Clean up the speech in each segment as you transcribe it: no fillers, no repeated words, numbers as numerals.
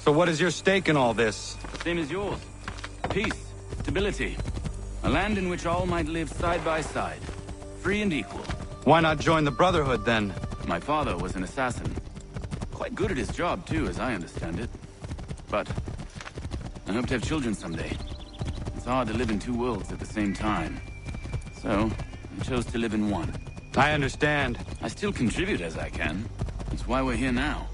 So what is your stake in all this? Same as yours. Peace, stability. A land in which all might live side by side. Free and equal. Why not join the Brotherhood, then? My father was an assassin. Quite good at his job, too, as I understand it. But I hope to have children someday. It's hard to live in two worlds at the same time. So, I chose to live in one. I understand. I still contribute as I can. That's why we're here now.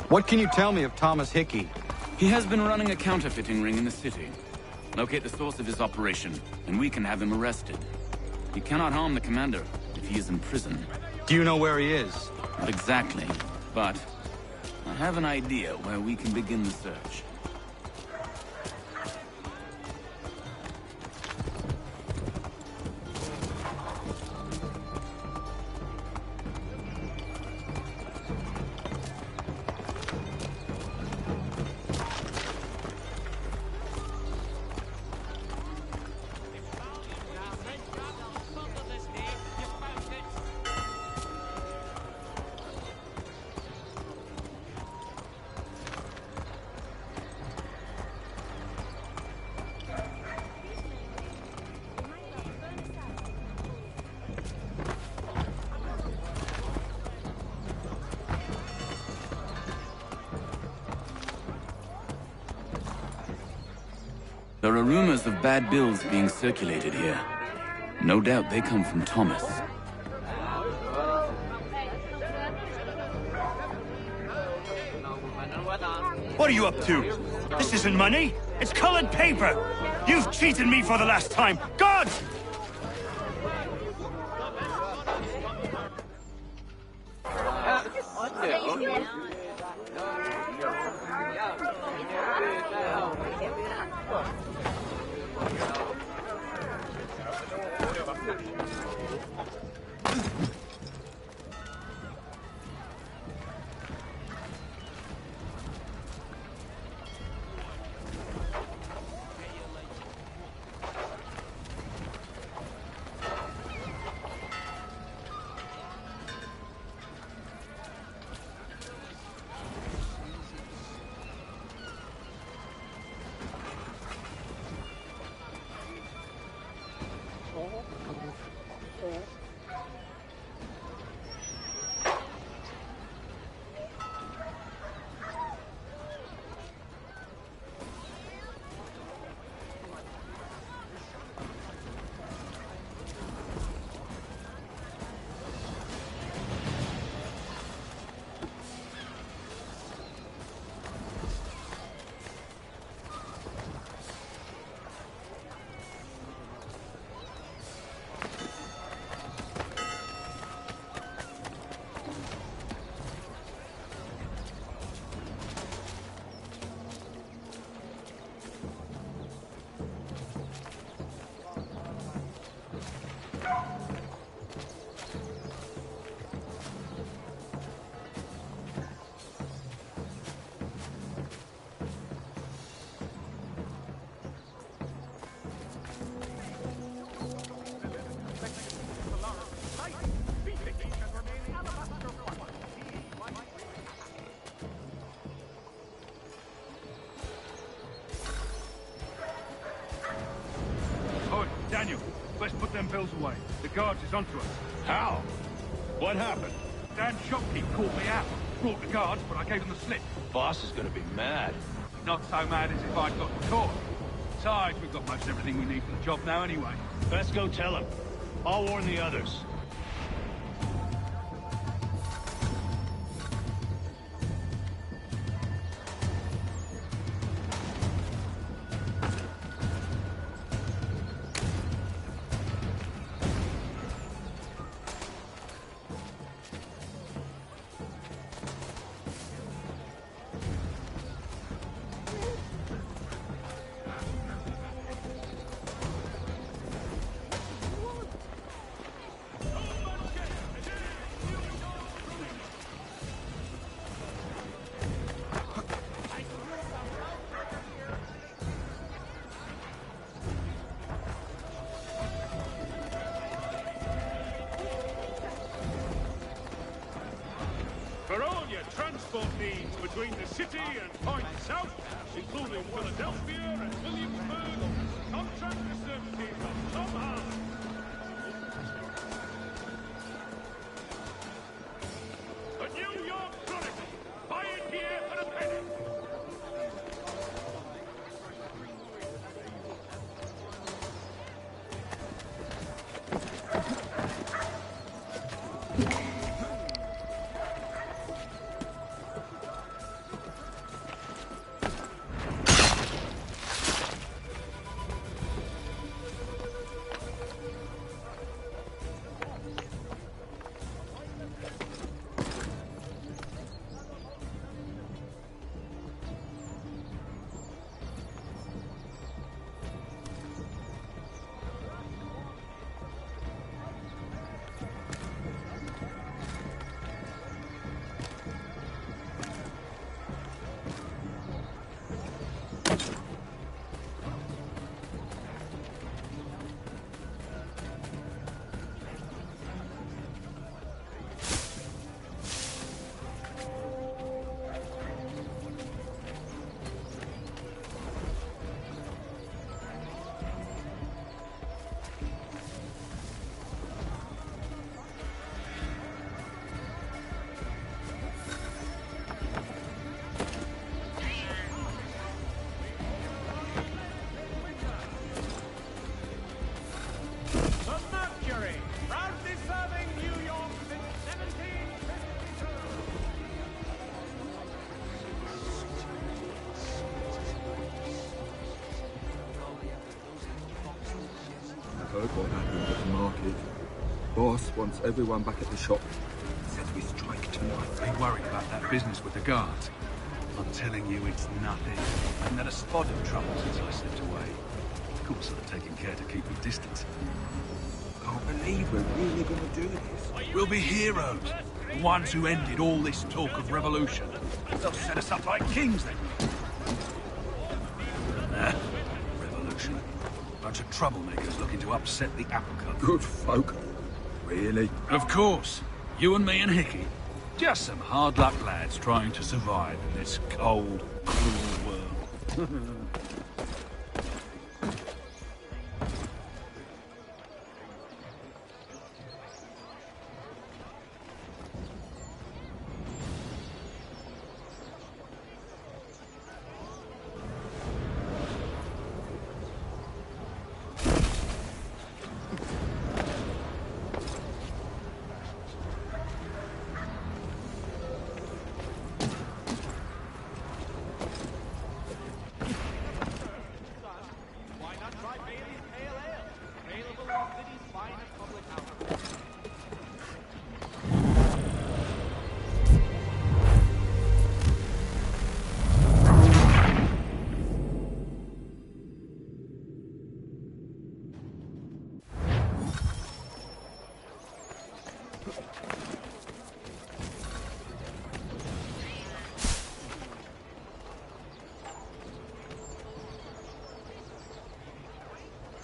What can you tell me of Thomas Hickey? He has been running a counterfeiting ring in the city. Locate the source of his operation, and we can have him arrested. He cannot harm the commander if he is in prison. Do you know where he is? Not exactly, but I have an idea where we can begin the search. There are rumors of bad bills being circulated here. No doubt they come from Thomas. What are you up to? This isn't money. It's colored paper. You've cheated me for the last time. God! Daniel, let's put them bills away. The guards is onto us. How? What happened? Dan Shopkeep called me out. Brought the guards, but I gave them the slip. Boss is gonna be mad. Not so mad as if I'd got caught. Besides, we've got most everything we need for the job now anyway. Best go tell him. I'll warn the others. transport needs between the city and points south, including Philadelphia and Williamsburg. Contract the services of Tom Hart. The New York Chronicle. Buy it here for a penny. Heard what happened at the market. Boss wants everyone back at the shop. Says we strike tonight. Be worried about that business with the guards. I'm telling you, it's nothing. I haven't had a spot of trouble since I slipped away. Of course, I've taken care to keep my distance. Can't believe we're really going to do this. We'll be heroes. The ones who ended all this talk of revolution. They'll set us up like kings then. Revolution. Bunch of troublemakers looking to upset the apple cart. Good folk. Really? Of course. You and me and Hickey. Just some hard-luck lads trying to survive in this cold, cruel world.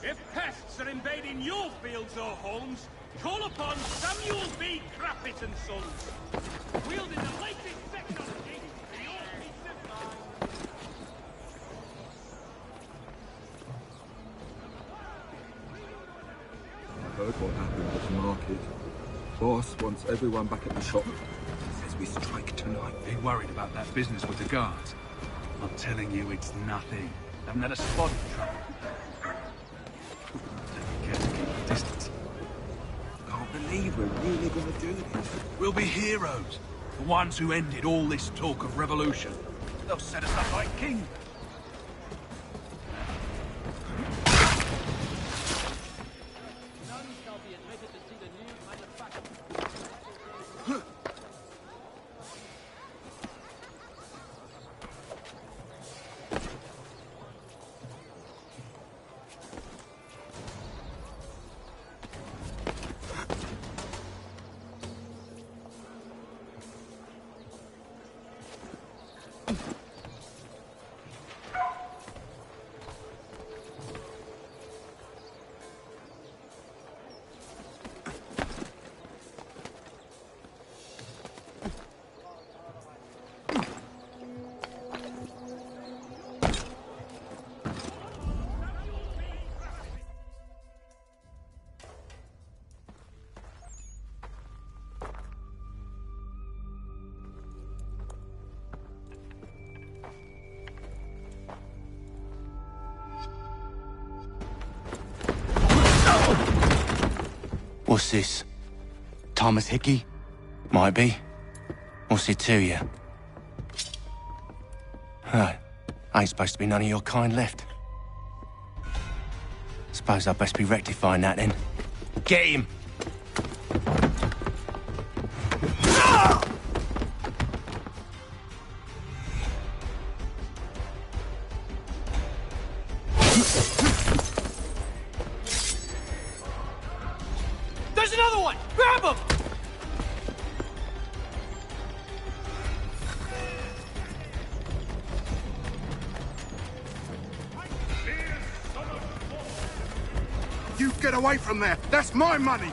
If pests are invading your fields or homes, call upon Samuel B. Crappit and Sons. Wielding the latest technology for your peace of mind. I heard what happened at the market. Boss wants everyone back at the shop. Says we strike tonight. Be worried about that business with the guards. I'm telling you, it's nothing. Haven't had a spot of trouble. Taking care to keep the distance. Can't believe we're really going to do this. We'll be heroes. The ones who ended all this talk of revolution. They'll set us up like kings. What's this? Thomas Hickey? Might be. What's it to you? Right. Ain't supposed to be none of your kind left. Suppose I'd best be rectifying that then. Get him! There's another one! Grab him! You get away from there! That's my money!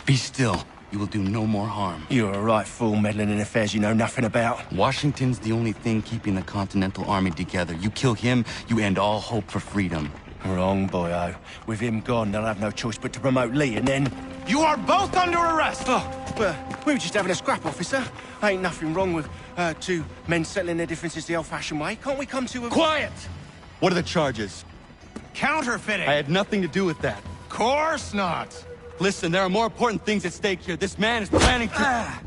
Be still. You will do no more harm. You're a right fool meddling in affairs you know nothing about. Washington's the only thing keeping the Continental Army together. You kill him, you end all hope for freedom. Wrong, boyo. With him gone, they'll have no choice but to promote Lee, and then... You are both under arrest! Oh, well, we were just having a scrap, officer. Ain't nothing wrong with two men settling their differences the old-fashioned way. Can't we come to a... Quiet! What are the charges? Counterfeiting! I had nothing to do with that. Course not! Listen, there are more important things at stake here. This man is planning to...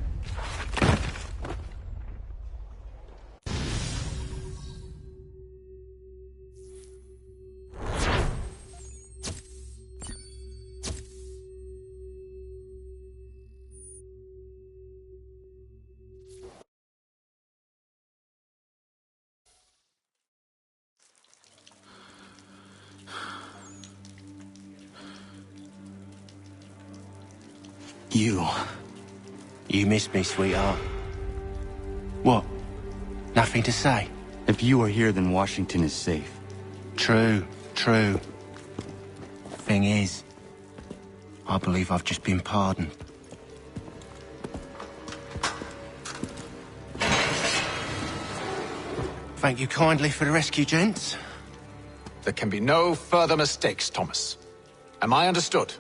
You missed me, sweetheart. What? Nothing to say? If you are here, then Washington is safe. True. Thing is, I believe I've just been pardoned. Thank you kindly for the rescue, gents. There can be no further mistakes, Thomas. Am I understood?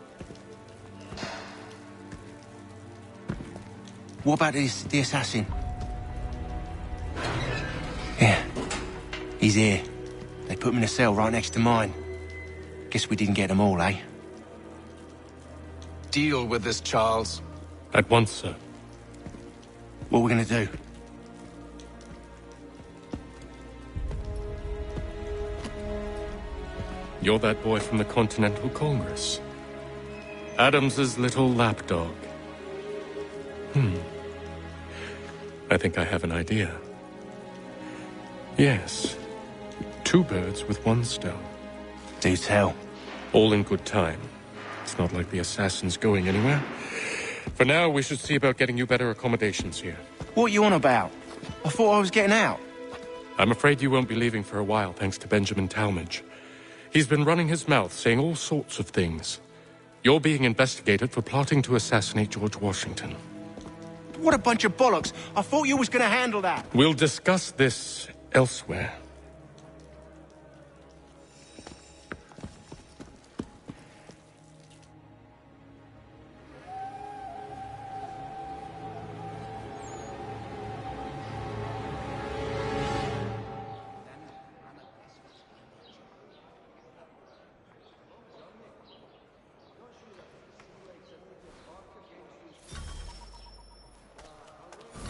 What about the assassin? Yeah. He's here. They put him in a cell right next to mine. Guess we didn't get them all, eh? Deal with this, Charles. At once, sir. What are we gonna do? You're that boy from the Continental Congress. Adams's little lapdog. I think I have an idea. Yes. 2 birds with 1 stone. Do tell. All in good time. It's not like the assassin's going anywhere. For now, we should see about getting you better accommodations here. What are you on about? I thought I was getting out. I'm afraid you won't be leaving for a while, thanks to Benjamin Talmadge. He's been running his mouth, saying all sorts of things. You're being investigated for plotting to assassinate George Washington. What a bunch of bollocks. I thought you was gonna handle that. We'll discuss this elsewhere.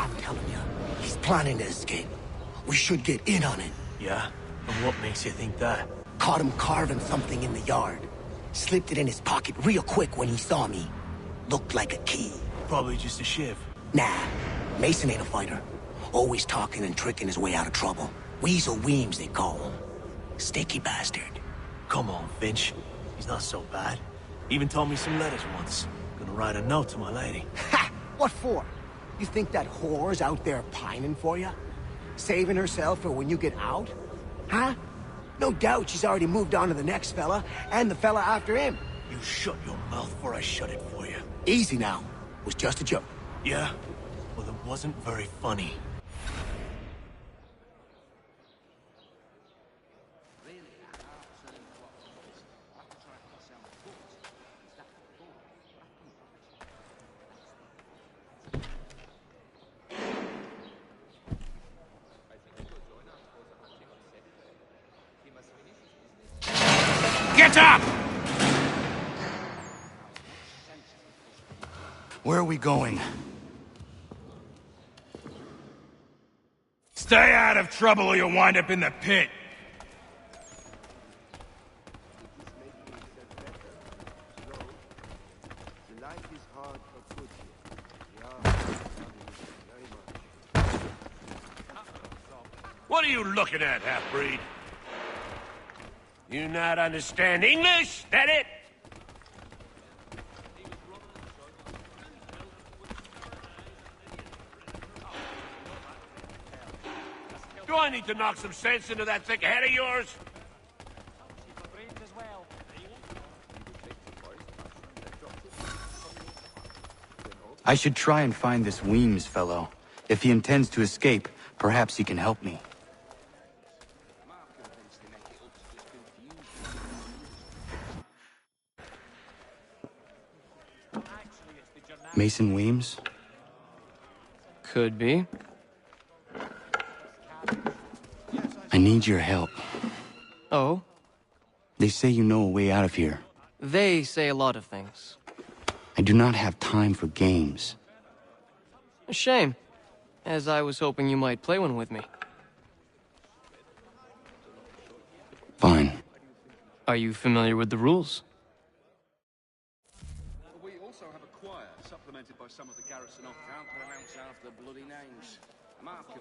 I'm telling you, he's planning to escape. We should get in on it. Yeah? And what makes you think that? Caught him carving something in the yard. Slipped it in his pocket real quick when he saw me. Looked like a key. Probably just a shiv. Nah, Mason ain't a fighter. Always talking and tricking his way out of trouble. Weasel Weems, they call him. Sticky bastard. Come on, Finch. He's not so bad. Even told me some letters once. Gonna write a note to my lady. Ha! What for? You think that whore's out there pining for you? Saving herself for when you get out? Huh? No doubt she's already moved on to the next fella, and the fella after him. You shut your mouth before I shut it for you. Easy now. Was just a joke. Yeah? Well, it wasn't very funny. Get up! Where are we going? Stay out of trouble or you'll wind up in the pit. What are you looking at, half-breed? You not understand English? That it? Do I need to knock some sense into that thick head of yours? I should try and find this Weems fellow. If he intends to escape, perhaps he can help me. Mason Weems? Could be. I need your help. Oh? They say you know a way out of here. They say a lot of things. I do not have time for games. A shame, as I was hoping you might play one with me. Fine. Are you familiar with the rules? We also have a choir, supplemented by some of the garrison of town. Pronounce half the bloody names.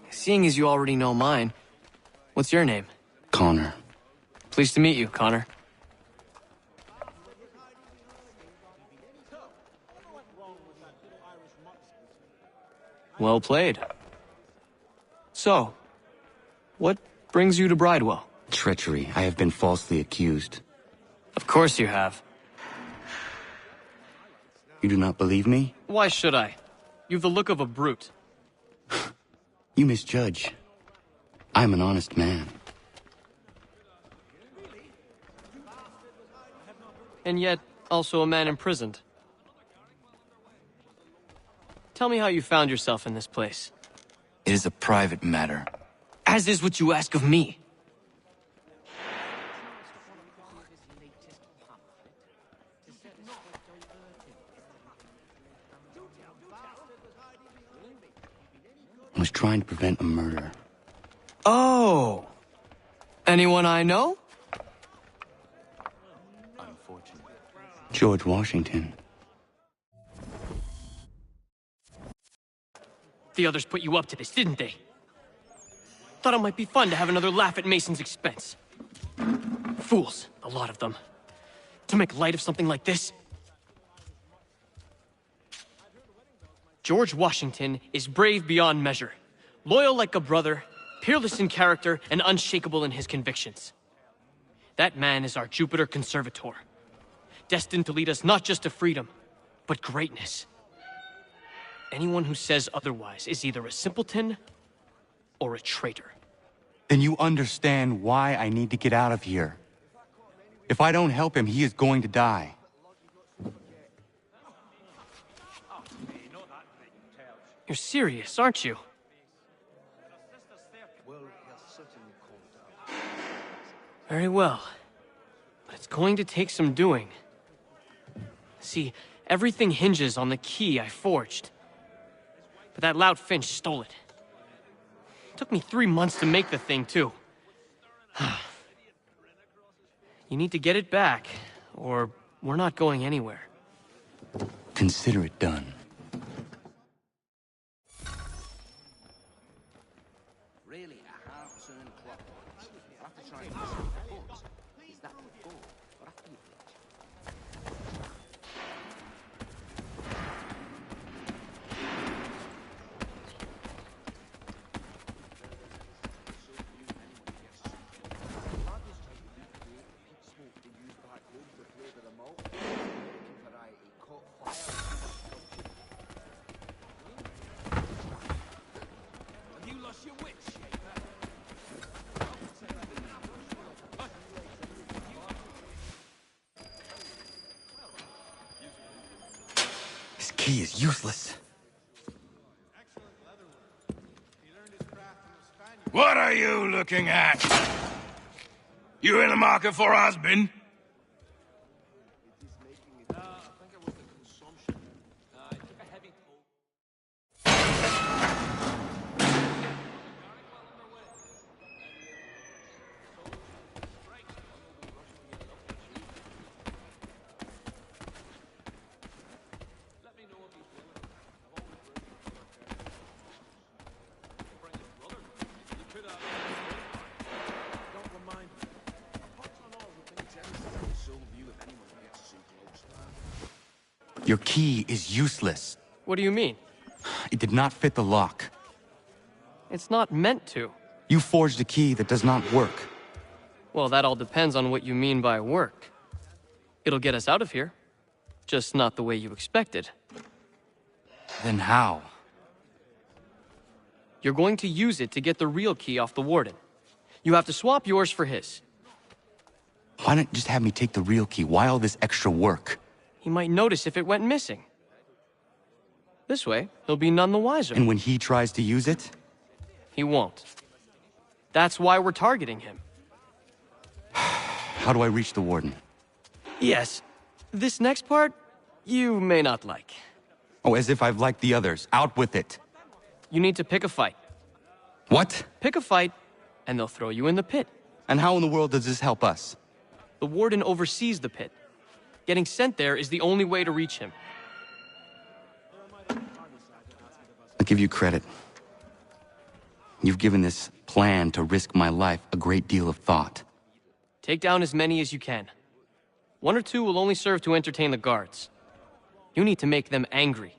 Seeing as you already know mine, what's your name? Connor. Pleased to meet you, Connor. Well played. So, what brings you to Bridewell? Treachery. I have been falsely accused. Of course you have. You do not believe me? Why should I? You've the look of a brute. You misjudge. I'm an honest man. And yet, also a man imprisoned. Tell me how you found yourself in this place. It is a private matter. As is what you ask of me. I was trying to prevent a murder. Oh! Anyone I know? George Washington. The others put you up to this, didn't they? Thought it might be fun to have another laugh at Mason's expense. Fools, a lot of them. To make light of something like this. George Washington is brave beyond measure, loyal like a brother, peerless in character, and unshakable in his convictions. That man is our Jupiter Conservator, destined to lead us not just to freedom, but greatness. Anyone who says otherwise is either a simpleton or a traitor. Then you understand why I need to get out of here. If I don't help him, he is going to die. You're serious, aren't you? Very well. But it's going to take some doing. See, everything hinges on the key I forged. But that loud Finch stole it. Took me 3 months to make the thing, too. You need to get it back, or we're not going anywhere. Consider it done. Really, a half-turn clockwise. I have to try and listen to the books. Is that before or after you finish? Have you lost your wits? This key is useless. What are you looking at? You in the market for a husband? Your key is useless. What do you mean? It did not fit the lock. It's not meant to. You forged a key that does not work. Well, that all depends on what you mean by work. It'll get us out of here. Just not the way you expected. Then how? You're going to use it to get the real key off the Warden. You have to swap yours for his. Why not just have me take the real key? Why all this extra work? He might notice if it went missing. This way, he'll be none the wiser. And when he tries to use it? He won't. That's why we're targeting him. How do I reach the Warden? Yes. This next part, you may not like. Oh, as if I've liked the others. Out with it. You need to pick a fight. What? Pick a fight, and they'll throw you in the pit. And how in the world does this help us? The Warden oversees the pit. Getting sent there is the only way to reach him. I'll give you credit. You've given this plan to risk my life a great deal of thought. Take down as many as you can. 1 or 2 will only serve to entertain the guards. You need to make them angry.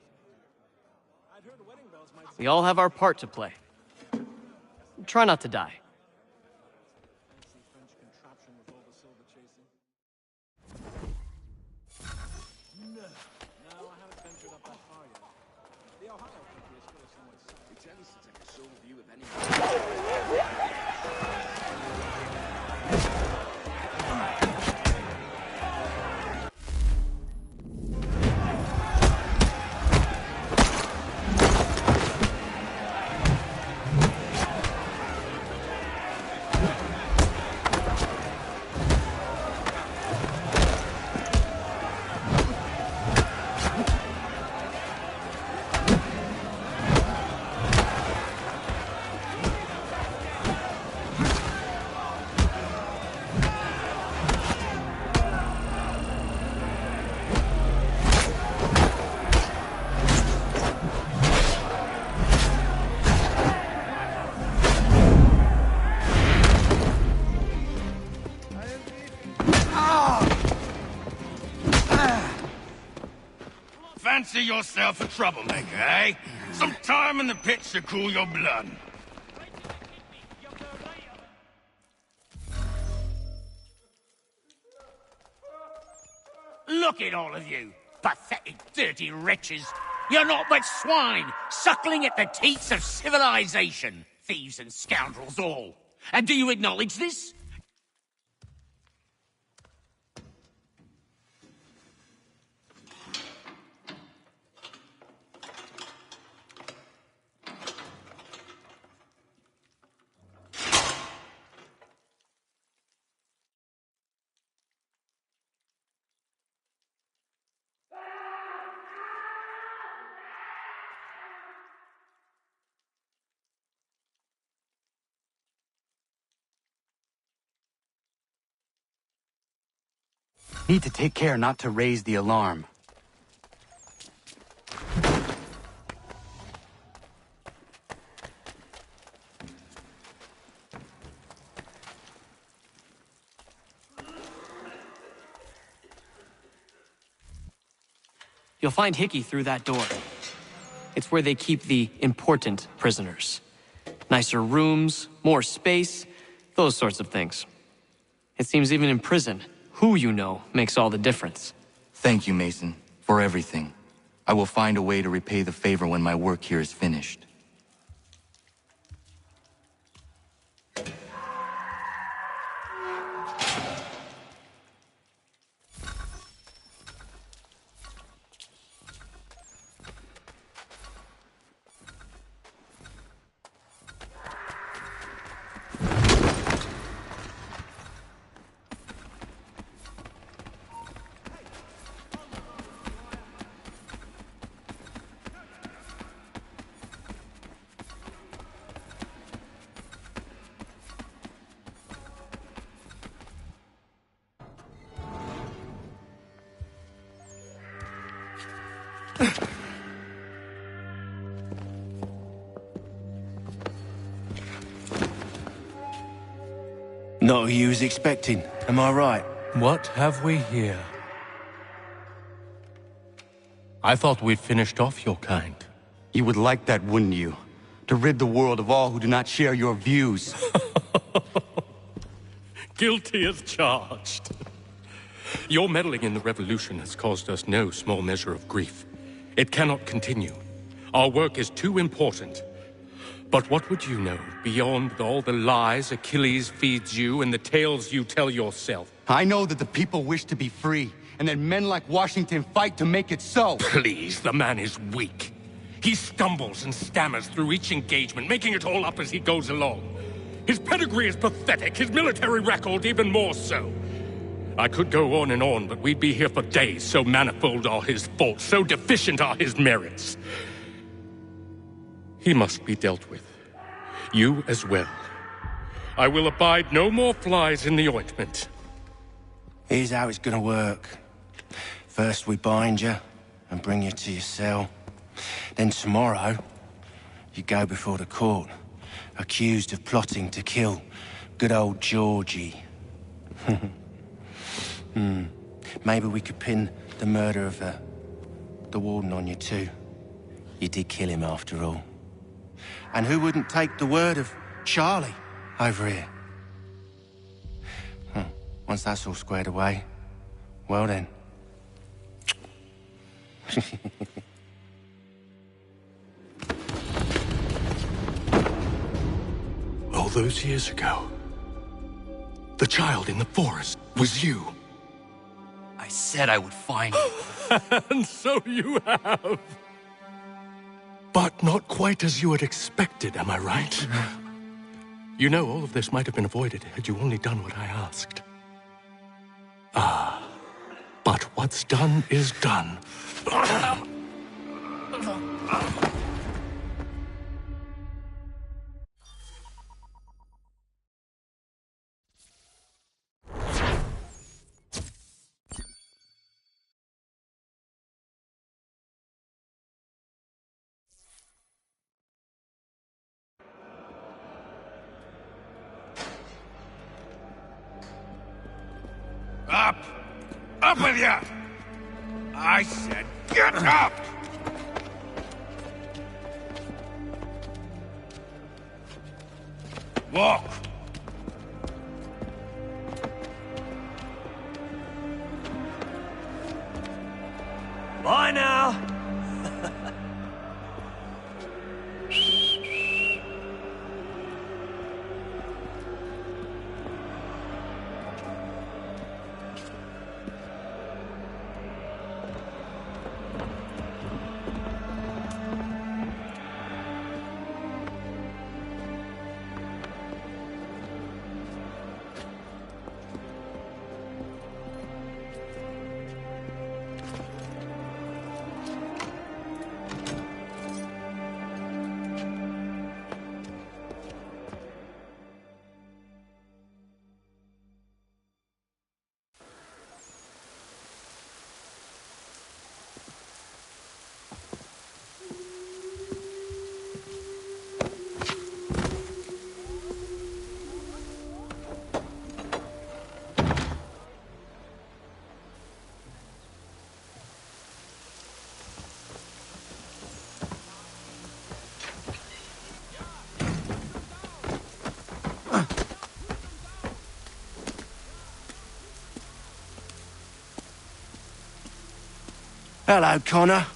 We all have our part to play. Try not to die. Fancy yourself a troublemaker, eh? Some time in the pits to cool your blood. Look at all of you, pathetic, dirty wretches. You're not but swine, suckling at the teats of civilization. Thieves and scoundrels all. And do you acknowledge this? Need to take care not to raise the alarm. You'll find Hickey through that door. It's where they keep the important prisoners. Nicer rooms, more space, those sorts of things. It seems even in prison, who you know makes all the difference. Thank you, Mason, for everything. I will find a way to repay the favor when my work here is finished. Not who you was expecting, am I right? What have we here? I thought we'd finished off your kind. You would like that, wouldn't you? To rid the world of all who do not share your views. Guilty as charged. Your meddling in the revolution has caused us no small measure of grief. It cannot continue. Our work is too important. But what would you know beyond all the lies Achilles feeds you and the tales you tell yourself? I know that the people wish to be free, and that men like Washington fight to make it so. Please, the man is weak. He stumbles and stammers through each engagement, making it all up as he goes along. His pedigree is pathetic, his military record even more so. I could go on, but we'd be here for days, so manifold are his faults, so deficient are his merits. He must be dealt with. You as well. I will abide no more flies in the ointment. Here's how it's gonna work. First we bind you and bring you to your cell. Then tomorrow, you go before the court, accused of plotting to kill good old Georgie. Maybe we could pin the murder of the warden on you too. You did kill him after all. And who wouldn't take the word of Charlie over here? Once that's all squared away, well then. All those years ago, the child in the forest was you. I said I would find you. And so you have. But not quite as you had expected, am I right? You know, all of this might have been avoided had you only done what I asked. But what's done is done. Up! Up with you! I said get up! Walk! Bye now! Hello, Connor.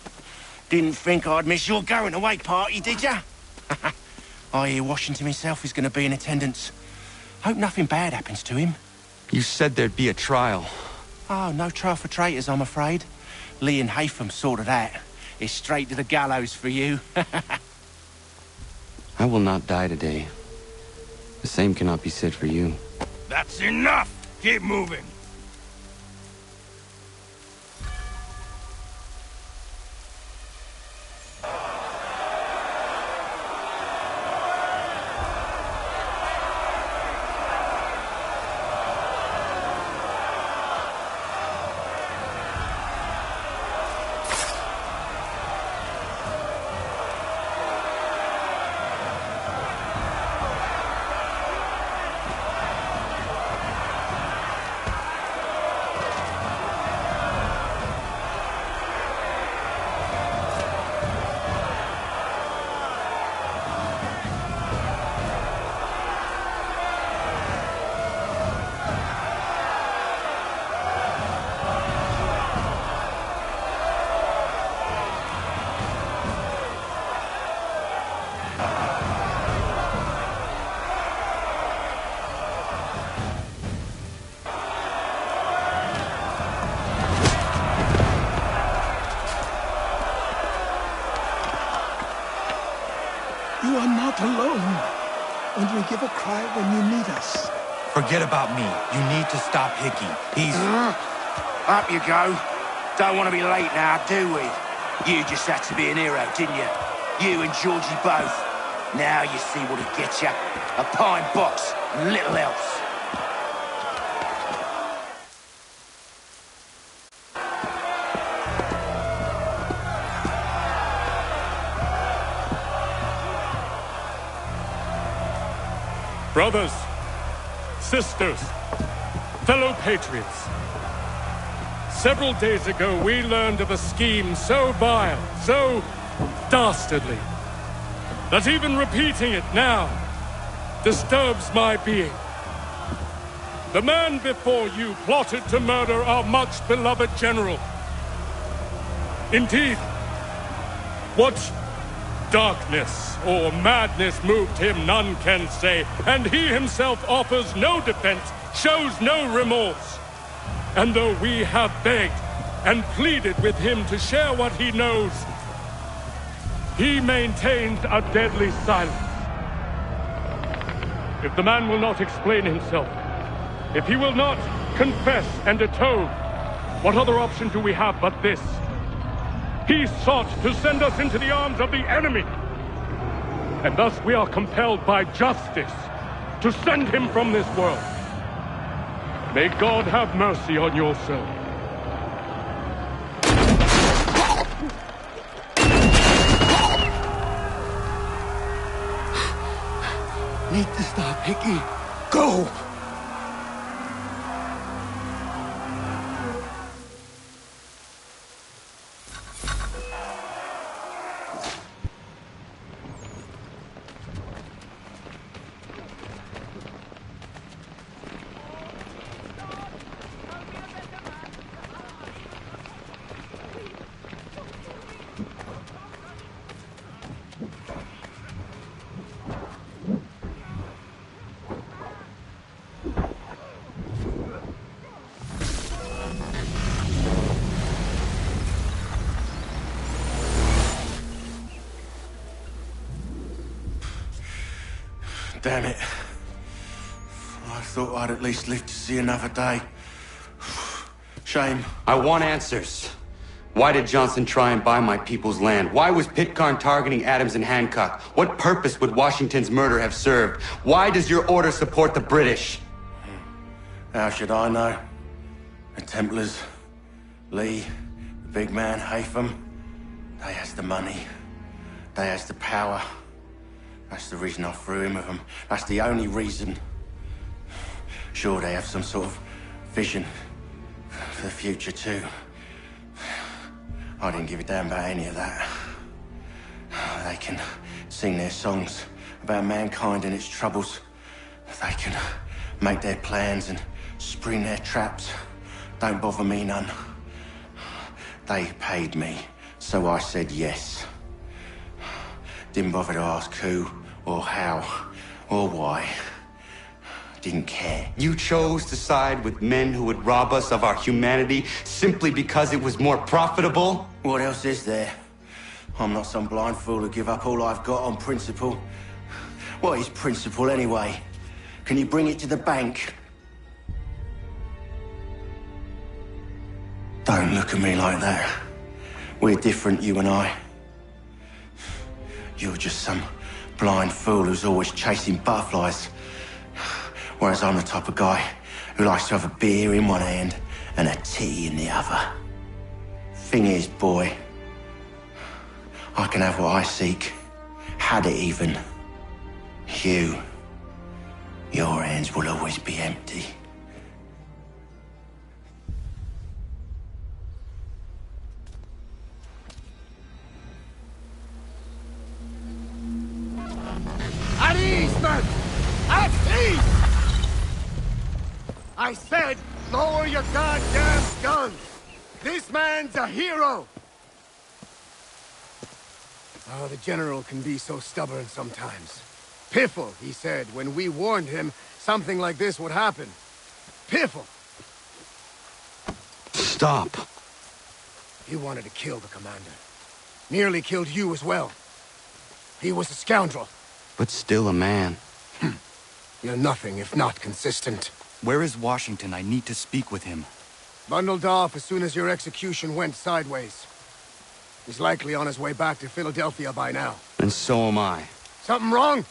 Didn't think I'd miss your going-away party, did ya? I hear Washington himself is going to be in attendance. Hope nothing bad happens to him. You said there'd be a trial. Oh, no trial for traitors, I'm afraid. Lee and Haytham sorted that. It's straight to the gallows for you. I will not die today. The same cannot be said for you. That's enough! Keep moving! cry when you need us. Forget about me. You need to stop Hickey. He's... Up you go. Don't want to be late now, do we? You just had to be an hero, didn't you? You and Georgie both. Now you see what it gets you. A pine box, and little else. Brothers, sisters, fellow patriots. Several days ago, we learned of a scheme so vile, so dastardly, that even repeating it now disturbs my being. The man before you plotted to murder our much-beloved general. Indeed, what darkness or madness moved him, none can say, and he himself offers no defense, shows no remorse. And though we have begged and pleaded with him to share what he knows, he maintains a deadly silence. If the man will not explain himself, if he will not confess and atone, what other option do we have but this? He sought to send us into the arms of the enemy, and thus we are compelled by justice to send him from this world. May God have mercy on your soul. Need to stop, Hickey. Go! Damn it. I thought I'd at least live to see another day. Shame. I want answers. Why did Johnson try and buy my people's land? Why was Pitcairn targeting Adams and Hancock? What purpose would Washington's murder have served? Why does your order support the British? How should I know? The Templars, Lee, the big man, Haytham, they has the money. They has the power. That's the reason I threw in with them. That's the only reason. Sure, they have some sort of vision for the future, too. I didn't give a damn about any of that. They can sing their songs about mankind and its troubles. They can make their plans and spring their traps. Don't bother me none. They paid me, so I said yes. Didn't bother to ask who, or how, or why. Didn't care. You chose to side with men who would rob us of our humanity simply because it was more profitable? What else is there? I'm not some blind fool who give up all I've got on principle. What is principle anyway? Can you bring it to the bank? Don't look at me like that. We're different, you and I. You're just some blind fool who's always chasing butterflies. Whereas I'm the type of guy who likes to have a beer in one hand and a tea in the other. Thing is, boy, I can have what I seek. Had it even. Your hands will always be empty. At ease, men! At ease! I said, lower your goddamn guns! This man's a hero! Oh, the General can be so stubborn sometimes. Piffle, he said, when we warned him something like this would happen. Piffle! Stop. He wanted to kill the commander. Nearly killed you as well. He was a scoundrel. But still a man. You're nothing if not consistent. Where is Washington? I need to speak with him. Bundled off as soon as your execution went sideways. He's likely on his way back to Philadelphia by now. And so am I. Something wrong?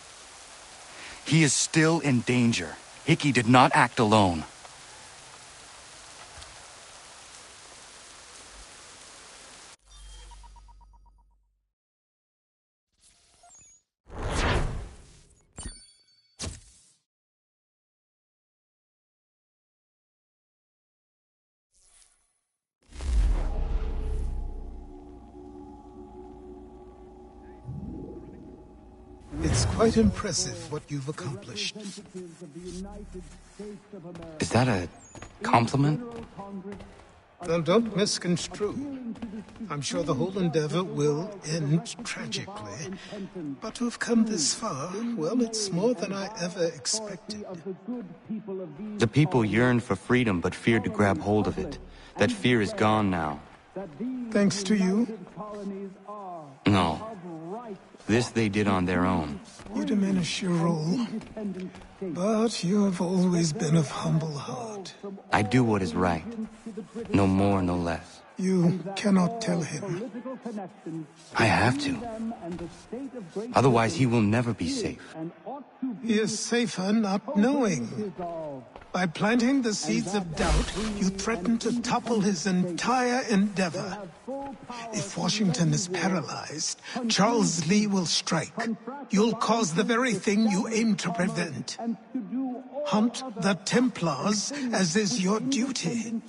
He is still in danger. Hickey did not act alone. It's quite impressive what you've accomplished. Is that a compliment? Well, don't misconstrue. I'm sure the whole endeavor will end tragically. But to have come this far, well, it's more than I ever expected. The people yearned for freedom but feared to grab hold of it. That fear is gone now. Thanks to you? No. This they did on their own. You diminish your role. But you have always been of humble heart. I do what is right. No more, no less. You cannot tell him. I have to. Otherwise, he will never be safe. He is safer not knowing. By planting the seeds of doubt, you threaten to topple his entire endeavor. If Washington is paralyzed, Charles Lee will strike. You'll cause the very thing you aim to prevent. Hunt the Templars, as is your duty.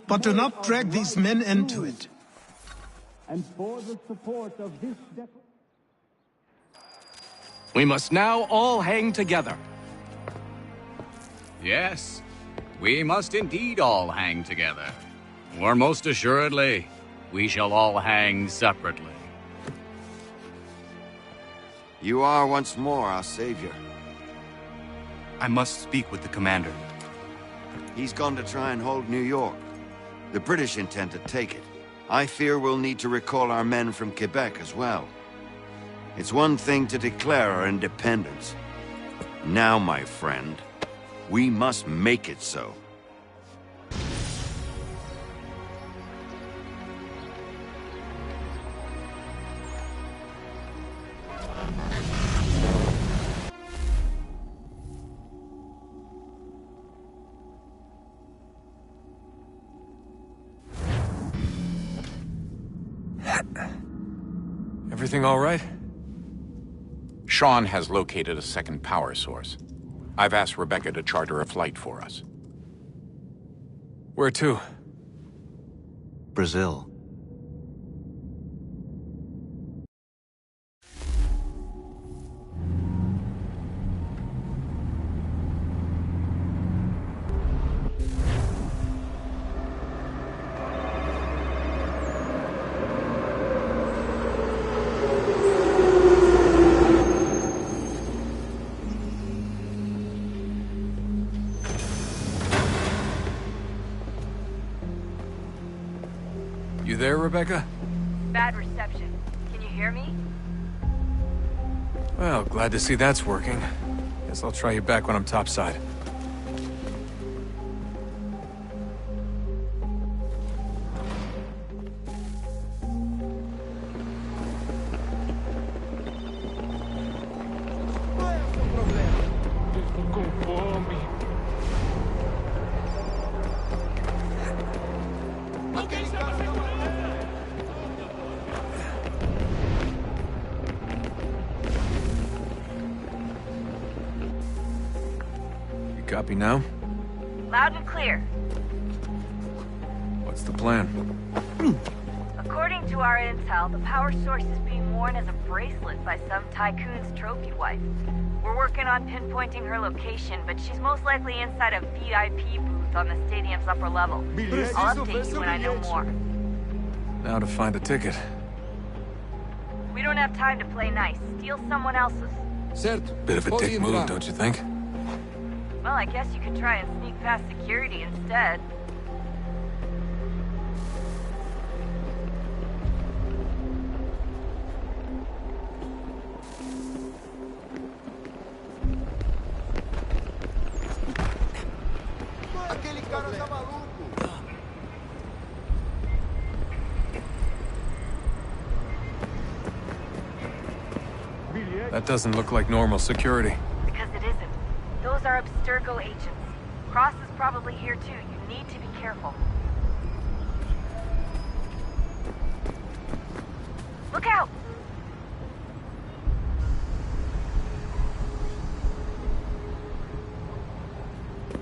But do not drag these men into it. And for the support of this We must now all hang together. Yes, we must indeed all hang together. Or most assuredly, we shall all hang separately. You are once more our savior. I must speak with the commander. He's gone to try and hold New York. The British intend to take it. I fear we'll need to recall our men from Quebec as well. It's one thing to declare our independence. Now, my friend, we must make it so. Everything all right? Sean has located a second power source. I've asked Rebecca to charter a flight for us. Where to? Brazil. You there, Rebecca? Bad reception. Can you hear me? Well, glad to see that's working. Guess I'll try you back when I'm topside. Copy now? Loud and clear. What's the plan? According to our intel, the power source is being worn as a bracelet by some tycoon's trophy wife. We're working on pinpointing her location, but she's most likely inside a VIP booth on the stadium's upper level. I'll update you when I know more. Now to find a ticket. We don't have time to play nice. Steal someone else's. Bit of a dick move, don't you think? Well, I guess you could try and sneak past security instead. Aquele cara tá maluco. That doesn't look like normal security. Because it isn't. Those are Abstergo agents. Cross is probably here too. You need to be careful. Look out!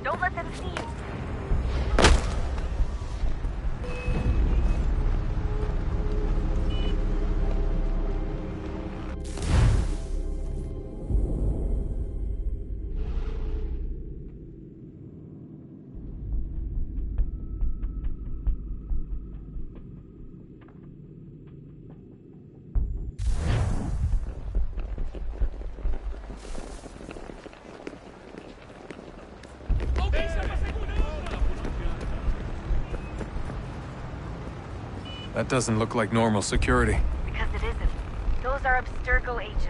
Don't let them see you. That doesn't look like normal security. Because it isn't. Those are Abstergo agents.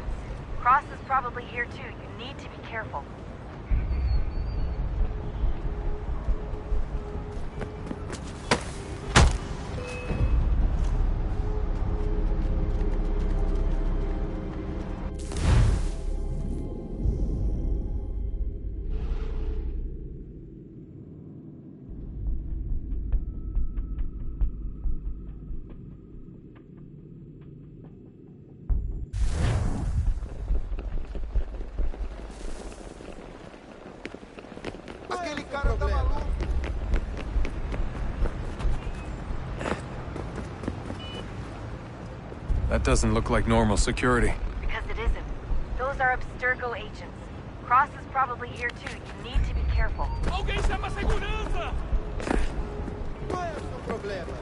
Cross is probably here too. You need to be careful. Aquele cara tá maluco. That doesn't look like normal security. Because it isn't. Those are Abstergo agents. Cross is probably here too. You need to be careful. Alguém chama a segurança! Qual é o seu problema?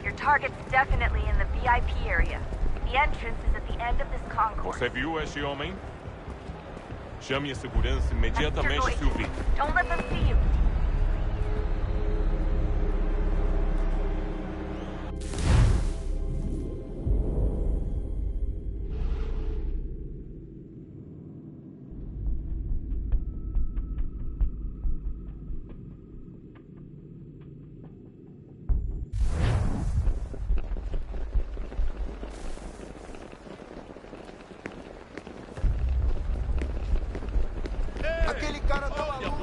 Your target's definitely in the VIP area. The entrance is at the end of this concourse. Você viu esse homem? Chame a segurança imediatamente, Sylvie. Don't let them see you. Aquele cara tá maluco.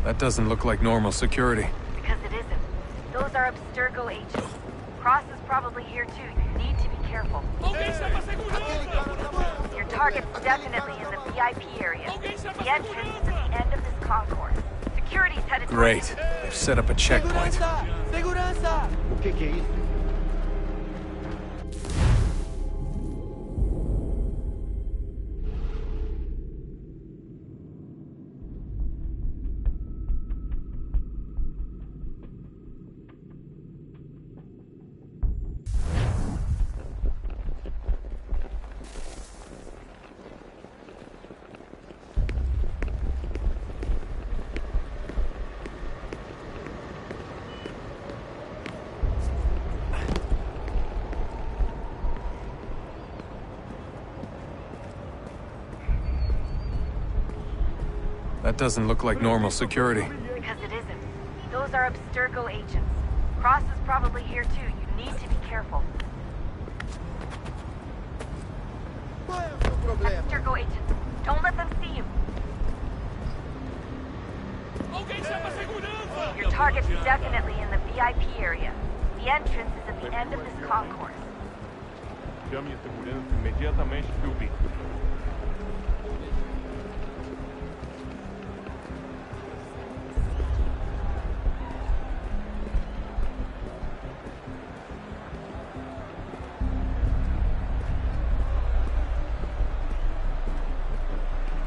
That doesn't look like normal security. Because it isn't. Those are Abstergo agents. Cross is probably here too. You need to be careful. Alguém chama a segurança! Your target's definitely in the VIP area. The entrance is at the end of this concourse. Security's headed towards Great. you. They've set up a checkpoint. Segurança! O que é isso? That doesn't look like normal security. Because it isn't. Those are Abstergo agents. Cross is probably here too. You need to be careful. Qual é o seu problema? Abstergo agents. Don't let them see you. Alguém chama a segurança! Your target's definitely in the VIP area. The entrance is at the end of this concourse. Chame a segurança imediatamente, Sylvie.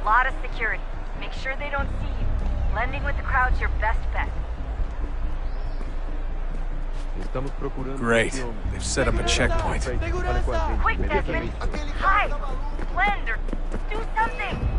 Lot of security. Make sure they don't see you. Blending with the crowd's your best bet. Estamos procurando. Great. They've set up a checkpoint. Quick, Desmond! Hide! Blend or do something!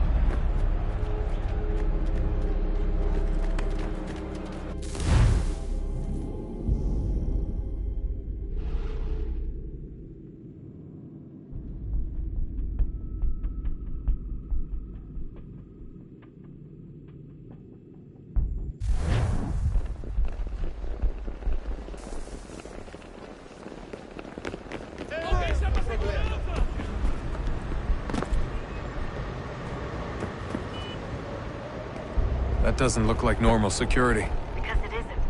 That doesn't look like normal security. Because it isn't.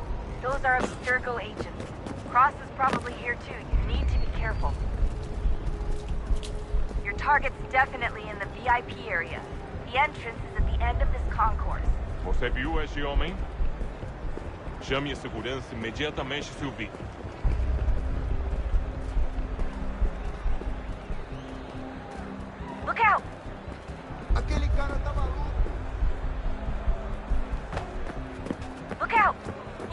Those are Abstergo agents. Cross is probably here too. You need to be careful. Your target's definitely in the VIP area. The entrance is at the end of this concourse. Você viu esse homem? Chame a segurança imediatamente se o vir. Look out! Aquele cara tá maluco. Look out!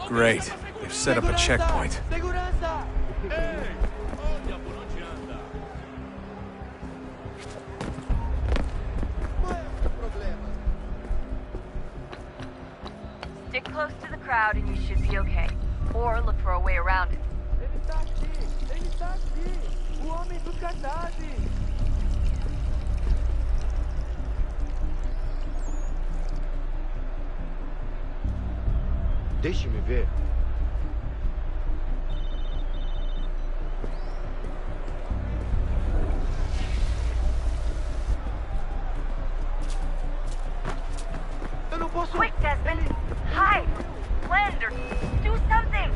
Great. They've set up a checkpoint. Segurança! Ei! Olha por onde anda. Qual é o problema? Stick close to the crowd and you should be okay. Or look for a way around it. Ele tá aqui! Ele tá aqui! O homem dos cartazes! Deixe-me ver. Eu não posso... Quick, Desmond! Hide! Blend or do something!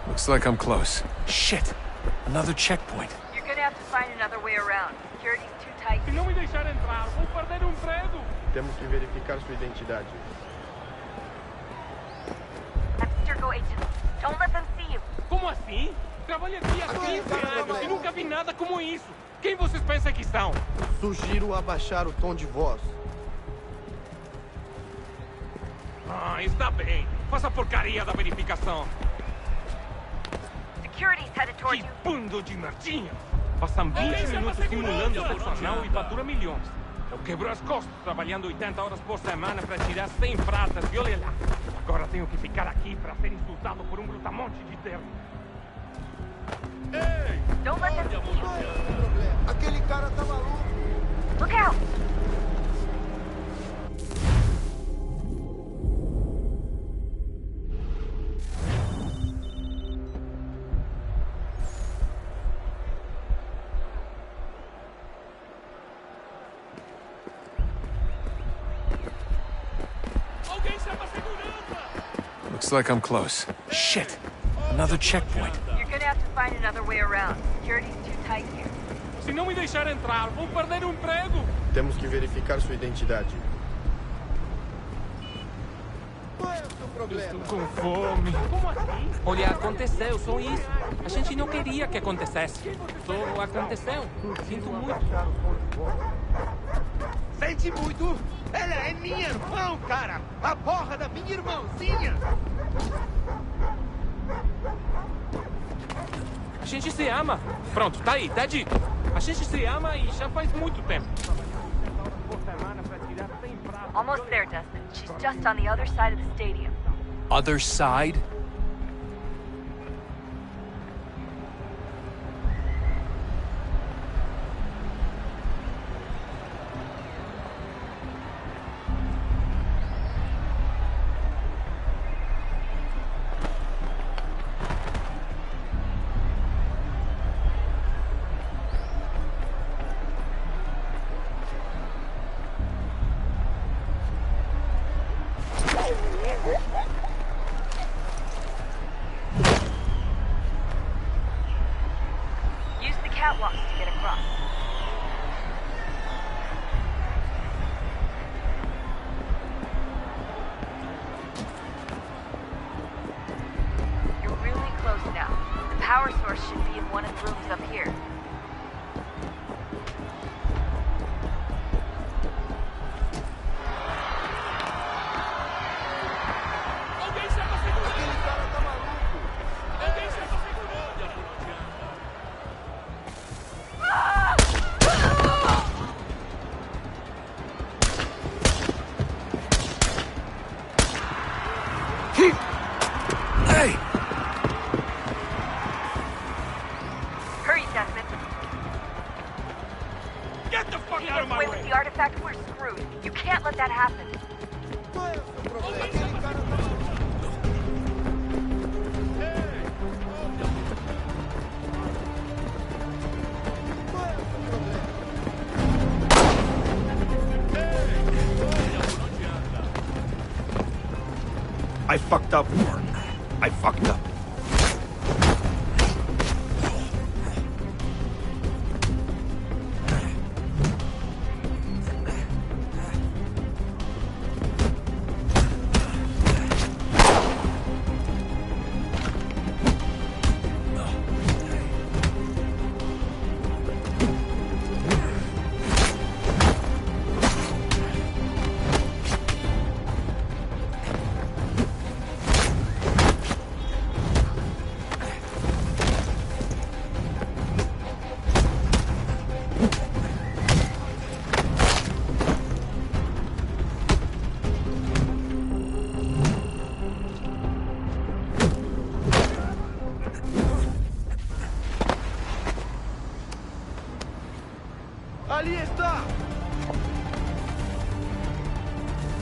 Looks like I'm close. Shit! Another checkpoint. You're gonna have to find another way around. Security's too tight. Se não me deixar entrar, vou perder o emprego! Temos que verificar sua identidade. Abstergo agents. Don't let them see you. Como assim? Trabalho aqui há 15 anos e nunca vi nada como isso. Quem vocês pensam que são? Sugiro abaixar o tom de voz. Ah, está bem. Faça a porcaria da verificação. Security's headed toward you. Bando de merdinha! Passam 20 minutos simulando sexo anal e fatura milhões. Eu quebro as costas trabalhando 80 horas por semana para tirar 100 pratas e olha lá. Agora tenho que ficar aqui para ser insultado por um brutamonte de terno. Ei! Don't let them see you. Aquele cara tá maluco. Look out! Looks like I'm close. Shit! Another checkpoint. You're gonna have to find another way around. Security's too tight here. Se não me deixar entrar, vou perder o emprego. Temos que verificar sua identidade. Qual é o seu problema? Estou com fome. Como assim? Olha, aconteceu, só isso. A gente não queria que acontecesse. Só aconteceu. Sinto muito. Sente muito? Ela é minha irmã, cara! A porra da minha irmãzinha! A gente se ama. Pronto, tá aí, tá dito. A gente se ama e já faz muito tempo. Almost there, Desmond. She's just on the other side of the stadium. Other side? make that happen? I fucked up, Warren. I fucked up.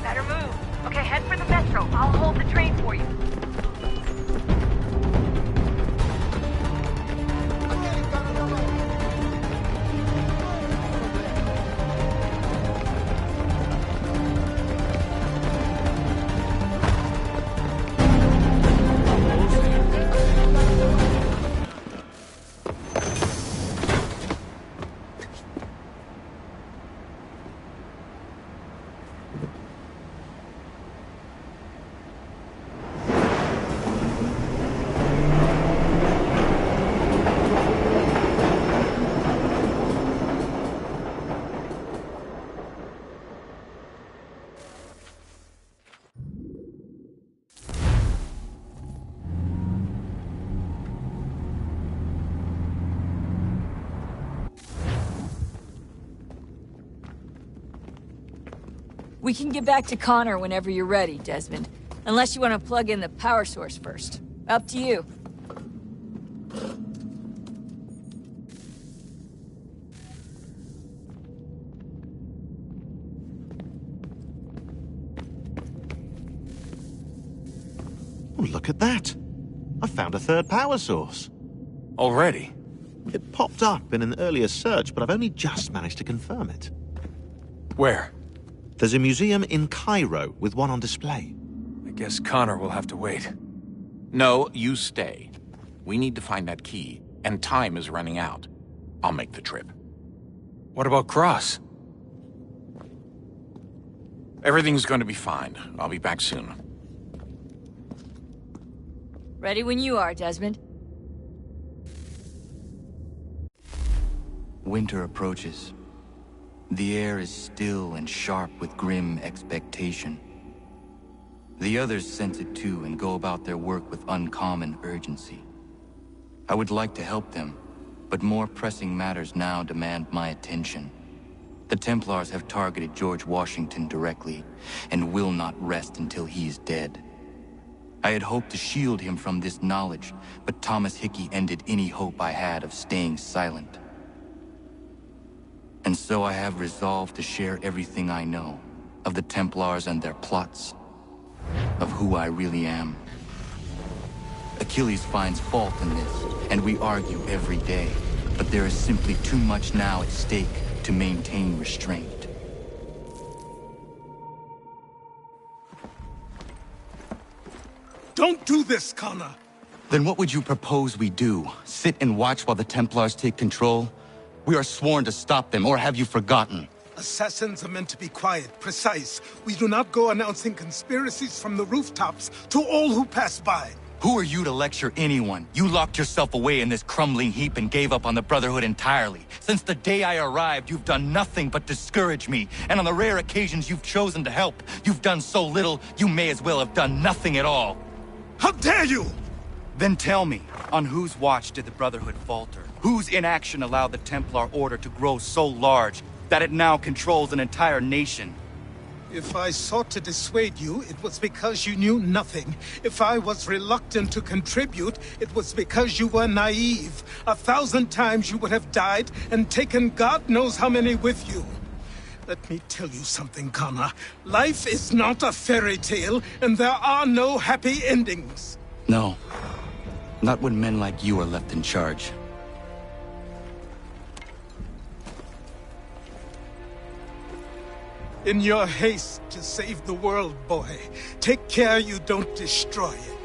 Better move. Okay, head for the metro. I'll hold the train for you. We can get back to Connor whenever you're ready, Desmond. Unless you want to plug in the power source first. Up to you. Oh, look at that. I found a third power source. Already? It popped up in an earlier search, but I've only just managed to confirm it. Where? There's a museum in Cairo with one on display. I guess Connor will have to wait. No, you stay. We need to find that key, and time is running out. I'll make the trip. What about Cross? Everything's going to be fine. I'll be back soon. Ready when you are, Desmond. Winter approaches. The air is still and sharp with grim expectation. The others sense it too and go about their work with uncommon urgency. I would like to help them, but more pressing matters now demand my attention. The Templars have targeted George Washington directly, and will not rest until he is dead. I had hoped to shield him from this knowledge, but Thomas Hickey ended any hope I had of staying silent. And so I have resolved to share everything I know of the Templars and their plots, of who I really am. Achilles finds fault in this, and we argue every day, but there is simply too much now at stake to maintain restraint. Don't do this, Connor! Then what would you propose we do? Sit and watch while the Templars take control? We are sworn to stop them, or have you forgotten? Assassins are meant to be quiet, precise. We do not go announcing conspiracies from the rooftops to all who pass by. Who are you to lecture anyone? You locked yourself away in this crumbling heap and gave up on the Brotherhood entirely. Since the day I arrived, you've done nothing but discourage me. And on the rare occasions you've chosen to help, you've done so little, you may as well have done nothing at all. How dare you! Then tell me, on whose watch did the Brotherhood falter? Whose inaction allowed the Templar Order to grow so large that it now controls an entire nation? If I sought to dissuade you, it was because you knew nothing. If I was reluctant to contribute, it was because you were naive. 1,000 times you would have died and taken God knows how many with you. Let me tell you something, Connor. Life is not a fairy tale, and there are no happy endings. No. Not when men like you are left in charge. In your haste to save the world, boy, take care you don't destroy it.